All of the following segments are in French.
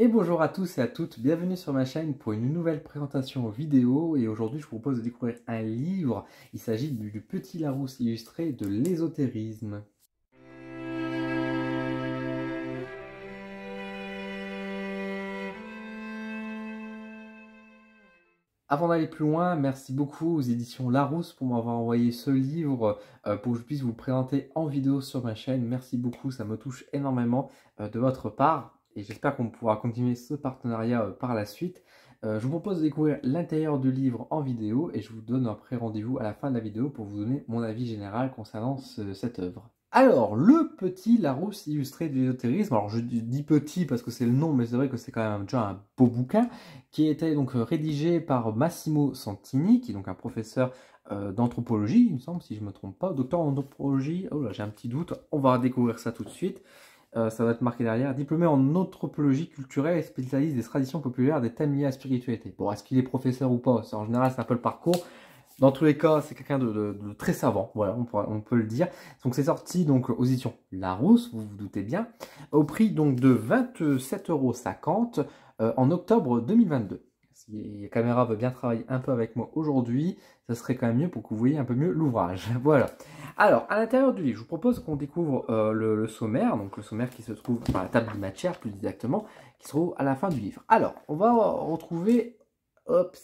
Et bonjour à tous et à toutes, bienvenue sur ma chaîne pour une nouvelle présentation vidéo et aujourd'hui je vous propose de découvrir un livre, il s'agit du Petit Larousse illustré de l'ésotérisme. Avant d'aller plus loin, merci beaucoup aux éditions Larousse pour m'avoir envoyé ce livre pour que je puisse vous le présenter en vidéo sur ma chaîne. Merci beaucoup, ça me touche énormément de votre part et j'espère qu'on pourra continuer ce partenariat par la suite. Je vous propose de découvrir l'intérieur du livre en vidéo et je vous donne après rendez-vous à la fin de la vidéo pour vous donner mon avis général concernant cette œuvre. Alors, le Petit Larousse illustré de l'ésotérisme, alors je dis petit parce que c'est le nom, mais c'est vrai que c'est quand même déjà un beau bouquin, qui était donc rédigé par Massimo Santini, qui est donc un professeur d'anthropologie, il me semble, si je ne me trompe pas, docteur en anthropologie, oh là j'ai un petit doute, on va découvrir ça tout de suite. Ça va être marqué derrière, diplômé en anthropologie culturelle et spécialiste des traditions populaires des thèmes liés à la spiritualité. Bon, est-ce qu'il est professeur ou pas? En général, c'est un peu le parcours. Dans tous les cas, c'est quelqu'un de très savant, voilà, on peut le dire. Donc c'est sorti donc aux éditions Larousse, vous vous doutez bien, au prix donc de 27,50 € en octobre 2022. Si la caméra veut bien travailler un peu avec moi aujourd'hui, ça serait quand même mieux pour que vous voyez un peu mieux l'ouvrage. Voilà. Alors, à l'intérieur du livre, je vous propose qu'on découvre le sommaire, donc le sommaire qui se trouve par la table des matières, plus exactement, qui se trouve à la fin du livre. Alors, on va retrouver, hop,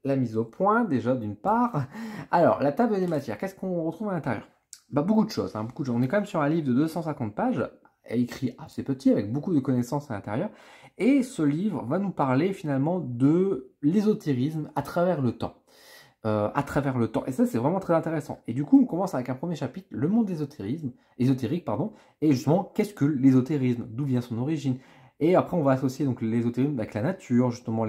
la mise au point, déjà, d'une part. Alors, la table des matières, qu'est-ce qu'on retrouve à l'intérieur? Bah, beaucoup de choses, hein, beaucoup de choses. On est quand même sur un livre de 250 pages, écrit assez petit, avec beaucoup de connaissances à l'intérieur. Et ce livre va nous parler finalement de l'ésotérisme à travers le temps. À travers le temps. Et ça, c'est vraiment très intéressant. Et du coup, on commence avec un premier chapitre, le monde ésotérique, pardon, et justement, qu'est-ce que l'ésotérisme? D'où vient son origine? Et après, on va associer donc l'ésotérisme avec la nature, justement,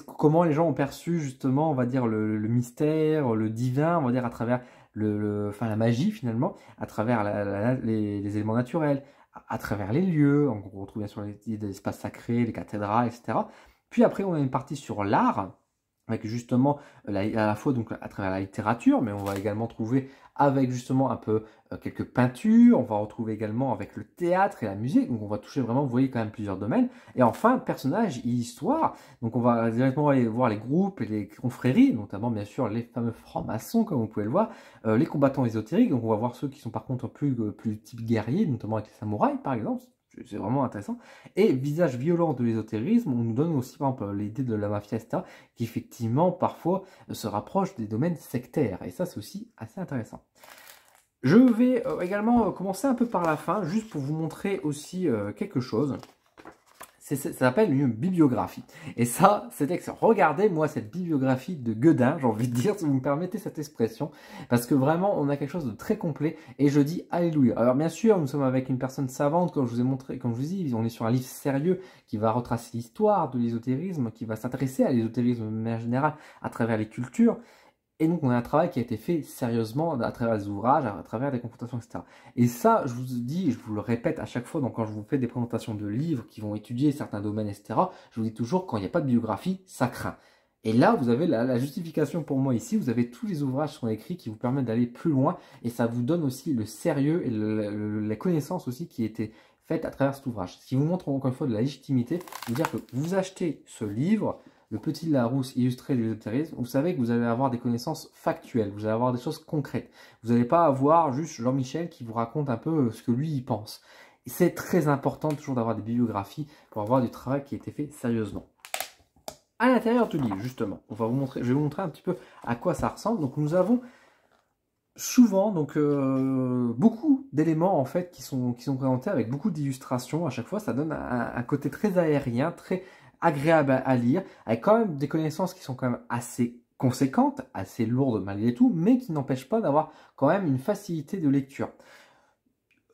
comment les gens ont perçu, justement, on va dire, le mystère, le divin, on va dire, à travers enfin, la magie, finalement, à travers les éléments naturels, à travers les lieux, on retrouve bien sûr les espaces sacrés, les cathédrales, etc. Puis après, on a une partie sur l'art, avec justement à la fois donc à travers la littérature, mais on va également trouver avec justement un peu quelques peintures, on va retrouver également avec le théâtre et la musique, donc on va toucher vraiment, vous voyez quand même plusieurs domaines, et enfin personnages et histoire, donc on va directement aller voir les groupes et les confréries, notamment bien sûr les fameux francs-maçons comme vous pouvez le voir, les combattants ésotériques, donc on va voir ceux qui sont par contre plus type guerrier, notamment avec les samouraïs par exemple, c'est vraiment intéressant. Et visage violent de l'ésotérisme, on nous donne aussi par exemple l'idée de la mafia, etc., qui effectivement parfois se rapproche des domaines sectaires. Et ça, c'est aussi assez intéressant. Je vais également commencer un peu par la fin, juste pour vous montrer aussi quelque chose. Ça s'appelle une bibliographie. Et ça, c'est excellent. Regardez, moi, cette bibliographie de Guedin, j'ai envie de dire, si vous me permettez cette expression, parce que vraiment, on a quelque chose de très complet, et je dis alléluia. Alors, bien sûr, nous sommes avec une personne savante, comme je vous ai montré, comme je vous dis, on est sur un livre sérieux qui va retracer l'histoire de l'ésotérisme, qui va s'intéresser à l'ésotérisme de manière générale à travers les cultures, et donc, on a un travail qui a été fait sérieusement à travers les ouvrages, à travers des confrontations, etc. Et ça, je vous dis, je vous le répète à chaque fois, donc quand je vous fais des présentations de livres qui vont étudier certains domaines, etc., je vous dis toujours, quand il n'y a pas de biographie, ça craint. Et là, vous avez la justification pour moi ici, vous avez tous les ouvrages qui sont écrits qui vous permettent d'aller plus loin, et ça vous donne aussi le sérieux et la connaissance aussi qui était faite à travers cet ouvrage. Ce qui vous montre encore une fois de la légitimité, de dire que vous achetez ce livre, le Petit Larousse illustré de l'ésotérisme, vous savez que vous allez avoir des connaissances factuelles, vous allez avoir des choses concrètes. Vous n'allez pas avoir juste Jean-Michel qui vous raconte un peu ce que lui il pense. C'est très important toujours d'avoir des bibliographies pour avoir du travail qui a été fait sérieusement. À l'intérieur du livre, justement, je vais vous montrer un petit peu à quoi ça ressemble. Donc nous avons souvent beaucoup d'éléments en fait qui sont présentés avec beaucoup d'illustrations. À chaque fois, ça donne un côté très aérien, très agréable à lire, avec quand même des connaissances qui sont quand même assez conséquentes, assez lourdes malgré tout, mais qui n'empêchent pas d'avoir quand même une facilité de lecture.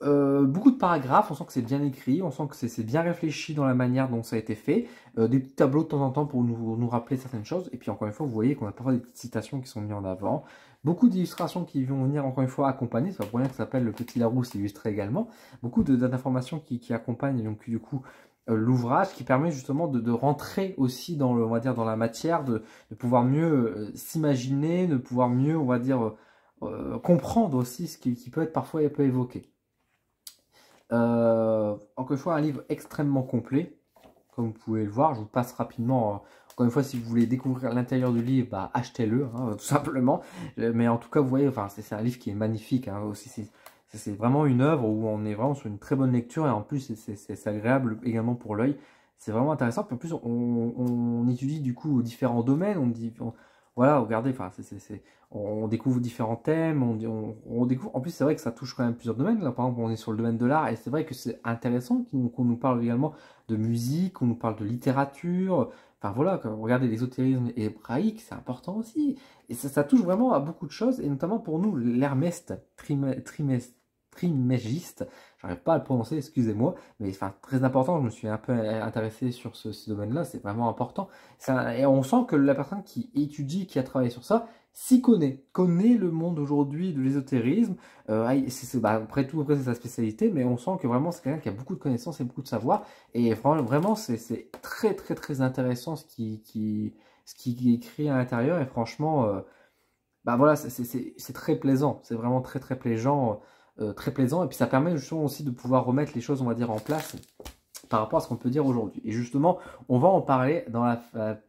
Beaucoup de paragraphes, on sent que c'est bien écrit, on sent que c'est bien réfléchi dans la manière dont ça a été fait, des petits tableaux de temps en temps pour nous rappeler certaines choses, et puis encore une fois, vous voyez qu'on a parfois des petites citations qui sont mises en avant, beaucoup d'illustrations qui vont venir encore une fois accompagner, c'est pas pour rien que ça s'appelle le Petit Larousse illustré également, beaucoup d'informations qui accompagnent donc du coup l'ouvrage, qui permet justement de rentrer aussi dans on va dire dans la matière, de pouvoir mieux s'imaginer, de pouvoir mieux, on va dire, comprendre aussi ce qui peut être parfois un peu évoqué. Encore une fois, un livre extrêmement complet. comme vous pouvez le voir. Je vous passe rapidement, encore une fois, si vous voulez découvrir l'intérieur du livre, bah, achetez-le, hein, tout simplement. Mais en tout cas, vous voyez, enfin, c'est un livre qui est magnifique, hein, aussi. C'est vraiment une œuvre où on est vraiment sur une très bonne lecture et en plus, c'est agréable également pour l'œil. C'est vraiment intéressant. Puis en plus, on étudie du coup différents domaines. Voilà, regardez, enfin, on découvre différents thèmes. On découvre. En plus, c'est vrai que ça touche quand même plusieurs domaines. Là, par exemple, on est sur le domaine de l'art et c'est vrai que c'est intéressant qu'on nous parle également de musique, qu'on nous parle de littérature. Enfin voilà, quand vous regardez l'ésotérisme hébraïque, c'est important aussi. Et ça touche vraiment à beaucoup de choses, et notamment pour nous, l'hermeste trimégiste, j'arrive pas à le prononcer, excusez-moi, mais enfin très important, je me suis un peu intéressé sur ce domaine-là, c'est vraiment important. Et on sent que la personne qui étudie, qui a travaillé sur ça, s'y connaît le monde aujourd'hui de l'ésotérisme. Après tout, après c'est sa spécialité, mais on sent que vraiment c'est quelqu'un qui a beaucoup de connaissances et beaucoup de savoir. Et vraiment c'est très très très intéressant ce qui est écrit à l'intérieur. Et franchement, bah voilà, c'est très plaisant. C'est vraiment très très plaisant. Très plaisant. Et puis ça permet justement aussi de pouvoir remettre les choses, on va dire, en place par rapport à ce qu'on peut dire aujourd'hui. Et justement, on va en parler dans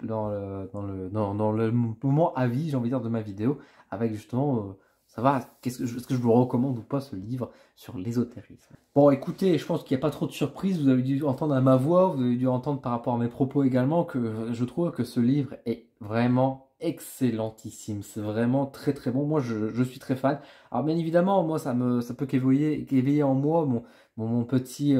le moment avis, j'ai envie de dire, de ma vidéo, avec justement, est-ce que je vous recommande ou pas ce livre sur l'ésotérisme. Bon, écoutez, je pense qu'il n'y a pas trop de surprises, vous avez dû entendre à ma voix, vous avez dû entendre par rapport à mes propos également, que je trouve que ce livre est vraiment excellentissime, c'est vraiment très très bon, moi je suis très fan. Alors bien évidemment, moi ça peut qu'éveiller en moi mon petit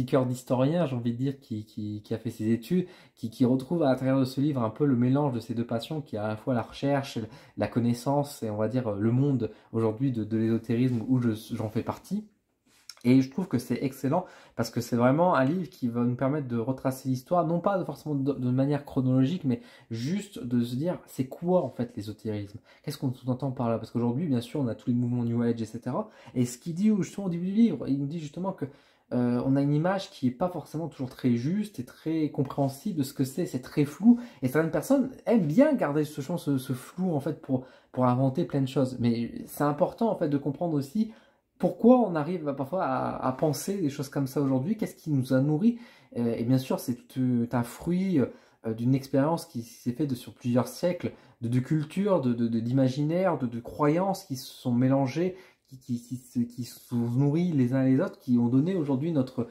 cœur d'historien, j'ai envie de dire, qui a fait ses études, qui retrouve à l'intérieur de ce livre un peu le mélange de ces deux passions, qui est à la fois la recherche, la connaissance et on va dire le monde aujourd'hui de l'ésotérisme où j'en fais partie. Et je trouve que c'est excellent parce que c'est vraiment un livre qui va nous permettre de retracer l'histoire, non pas forcément de manière chronologique, mais juste de se dire c'est quoi en fait l'ésotérisme. Qu'est-ce qu'on sous-entend par là? Parce qu'aujourd'hui, bien sûr, on a tous les mouvements New Age, etc. Et ce qu'il dit justement au début du livre, il nous dit justement que on a une image qui n'est pas forcément toujours très juste et très compréhensible de ce que c'est très flou. Et certaines personnes aiment bien garder ce flou en fait pour inventer plein de choses. Mais c'est important en fait de comprendre aussi pourquoi on arrive parfois à penser des choses comme ça aujourd'hui, qu'est-ce qui nous a nourris. Et bien sûr, c'est tout un fruit d'une expérience qui s'est faite sur plusieurs siècles, de culture, d'imaginaire, de croyances qui se sont mélangées, qui se sont nourris les uns les autres, qui ont donné aujourd'hui notre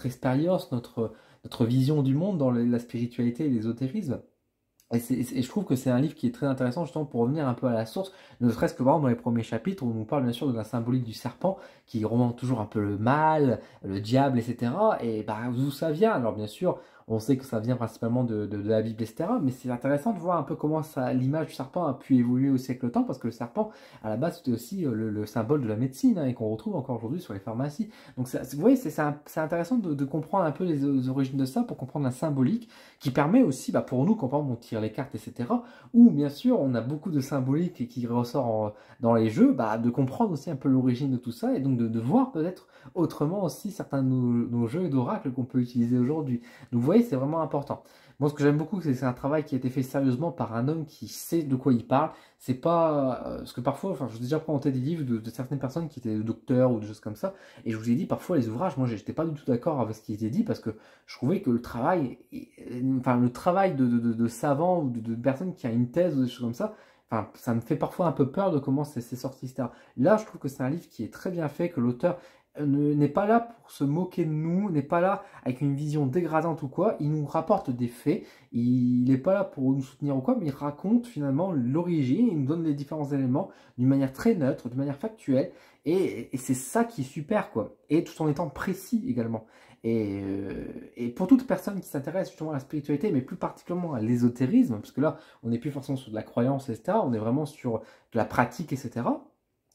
expérience, notre vision du monde dans la spiritualité et l'ésotérisme. Et je trouve que c'est un livre qui est très intéressant justement pour revenir un peu à la source, ne serait-ce que par exemple dans les premiers chapitres où on nous parle bien sûr de la symbolique du serpent qui remonte toujours un peu le mal, le diable, etc. Et bah, d'où ça vient? Alors bien sûr, on sait que ça vient principalement de la Bible, etc. Mais c'est intéressant de voir un peu comment l'image du serpent a pu évoluer au siècle temps, parce que le serpent, à la base, c'était aussi le symbole de la médecine, hein, et qu'on retrouve encore aujourd'hui sur les pharmacies. Donc vous voyez, c'est intéressant de comprendre un peu les origines de ça pour comprendre la symbolique qui permet aussi, bah, pour nous, quand par exemple, on tire les cartes, etc., où bien sûr on a beaucoup de symbolique qui ressort dans les jeux, bah, de comprendre aussi un peu l'origine de tout ça et donc de voir peut-être autrement aussi certains de nos jeux d'oracles qu'on peut utiliser aujourd'hui. Donc vous voyez, c'est vraiment important. Moi, ce que j'aime beaucoup, c'est un travail qui a été fait sérieusement par un homme qui sait de quoi il parle. C'est pas... parce que parfois, enfin, j'ai déjà présenté des livres de certaines personnes qui étaient docteurs ou des choses comme ça, et je vous ai dit, parfois, les ouvrages, moi, j'étais pas du tout d'accord avec ce qui était dit, parce que je trouvais que le travail de savants ou de personnes qui a une thèse ou des choses comme ça, enfin, ça me fait parfois un peu peur de comment c'est sorti, etc. Là, je trouve que c'est un livre qui est très bien fait, que l'auteur n'est pas là pour se moquer de nous, n'est pas là avec une vision dégradante ou quoi, il nous rapporte des faits, il n'est pas là pour nous soutenir ou quoi, mais il raconte finalement l'origine, il nous donne les différents éléments d'une manière très neutre, d'une manière factuelle, et c'est ça qui est super, quoi, et tout en étant précis également. Et pour toute personne qui s'intéresse justement à la spiritualité, mais plus particulièrement à l'ésotérisme, parce que là, on n'est plus forcément sur de la croyance, etc., on est vraiment sur de la pratique, etc.,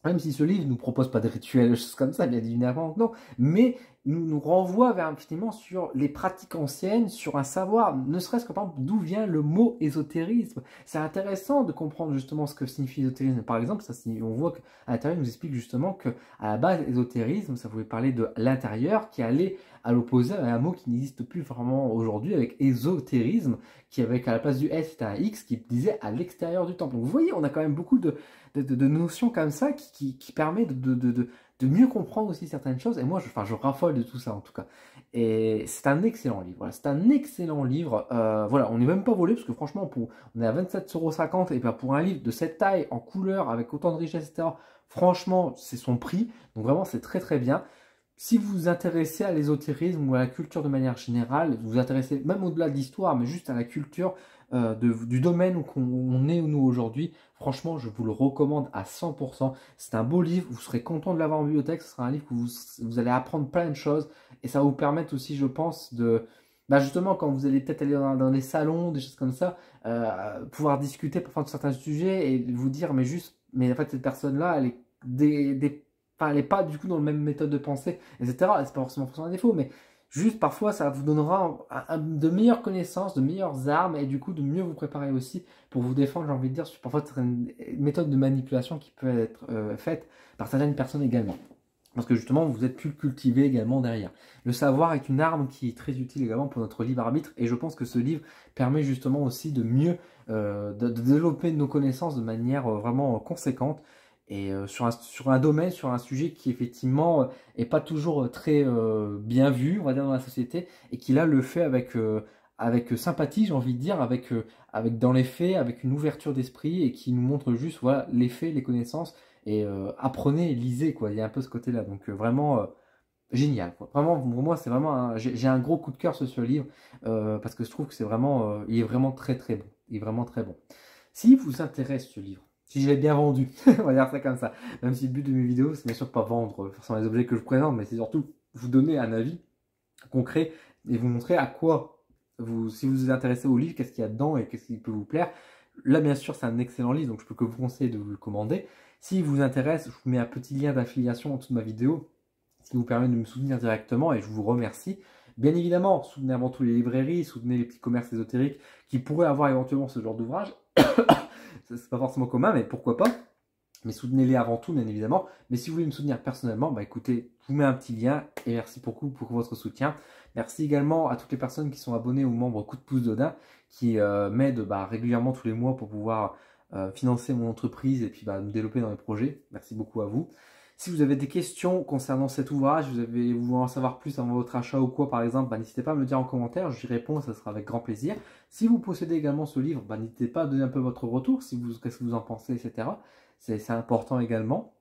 même si ce livre ne nous propose pas de rituels, des choses comme ça, bien évidemment, non, mais nous renvoie vers finalement sur les pratiques anciennes, sur un savoir, ne serait-ce que par exemple d'où vient le mot ésotérisme. C'est intéressant de comprendre justement ce que signifie ésotérisme. Par exemple, on voit qu'à l'intérieur, il nous explique justement que à la base, ésotérisme, ça voulait parler de l'intérieur, qui allait à l'opposé à un mot qui n'existe plus vraiment aujourd'hui, avec ésotérisme, qui avec à la place du S, c'était un X, qui disait à l'extérieur du temple. Donc vous voyez, on a quand même beaucoup de notions comme ça qui permet de mieux comprendre aussi certaines choses. Et moi, je raffole de tout ça en tout cas. Et c'est un excellent livre. Voilà, c'est un excellent livre. Voilà, on n'est même pas volé parce que franchement, on est à 27,50 € et ben pour un livre de cette taille, en couleur, avec autant de richesse, etc. Franchement, c'est son prix. Donc vraiment, c'est très très bien. Si vous vous intéressez à l'ésotérisme ou à la culture de manière générale, vous vous intéressez même au-delà de l'histoire, mais juste à la culture du domaine où on est nous aujourd'hui, franchement, je vous le recommande à 100%. C'est un beau livre, vous serez content de l'avoir en bibliothèque, ce sera un livre que vous allez apprendre plein de choses et ça va vous permettre aussi, je pense, de... Bah justement, quand vous allez peut-être aller dans les salons, des choses comme ça, pouvoir discuter parfois de certains sujets et vous dire, mais en fait, cette personne-là, elle est enfin, elle n'est pas du coup dans la même méthode de pensée, etc. C'est pas forcément un défaut, mais juste parfois ça vous donnera de meilleures connaissances, de meilleures armes et du coup de mieux vous préparer aussi pour vous défendre, j'ai envie de dire, sur parfois certaines méthodes de manipulation qui peuvent être faites par certaines personnes également. Parce que justement, vous êtes plus cultivé également derrière. Le savoir est une arme qui est très utile également pour notre libre arbitre. Et je pense que ce livre permet justement aussi de mieux de développer nos connaissances de manière vraiment conséquente. Et sur un domaine, sur un sujet qui effectivement est pas toujours très bien vu, on va dire, dans la société. Et qui là le fait avec sympathie, j'ai envie de dire, avec dans les faits, avec une ouverture d'esprit. Et qui nous montre juste voilà, les faits, les connaissances. Et apprenez et lisez, quoi. Il y a un peu ce côté-là. Donc vraiment génial, quoi. Vraiment, pour moi, c'est vraiment j'ai un gros coup de cœur sur ce livre parce que je trouve que c'est vraiment, il est vraiment très très bon. Il est vraiment très bon. Si vous intéresse ce livre, si je l'ai bien vendu, on va dire ça comme ça, même si le but de mes vidéos, c'est bien sûr pas vendre forcément les objets que je présente, mais c'est surtout vous donner un avis concret et vous montrer à quoi si vous vous intéressez au livre, qu'est-ce qu'il y a dedans et qu'est-ce qui peut vous plaire. Là, bien sûr, c'est un excellent livre, donc je peux que vous conseiller de vous le commander. S'il vous intéresse, je vous mets un petit lien d'affiliation en dessous de ma vidéo, ce qui vous permet de me soutenir directement et je vous remercie. Bien évidemment, soutenez avant tout les librairies, soutenez les petits commerces ésotériques qui pourraient avoir éventuellement ce genre d'ouvrage. C'est pas forcément commun, mais pourquoi pas. Mais soutenez-les avant tout, bien évidemment. Mais si vous voulez me soutenir personnellement, bah écoutez, je vous mets un petit lien et merci beaucoup pour votre soutien. Merci également à toutes les personnes qui sont abonnées aux membres Coup de pouce d'Odin, qui m'aident régulièrement tous les mois pour pouvoir financer mon entreprise et puis me développer dans mes projets. Merci beaucoup à vous. Si vous avez des questions concernant cet ouvrage, vous voulez en savoir plus avant votre achat ou quoi par exemple, n'hésitez pas à me le dire en commentaire, j'y réponds, ça sera avec grand plaisir. Si vous possédez également ce livre, n'hésitez pas à donner un peu votre retour, qu'est-ce que vous en pensez, etc. C'est important également.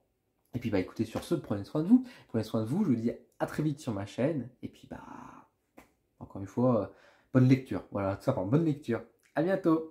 Et puis écoutez, sur ce, prenez soin de vous. Prenez soin de vous, je vous dis à très vite sur ma chaîne. Et puis encore une fois, bonne lecture. Voilà, tout simplement, bonne lecture. À bientôt.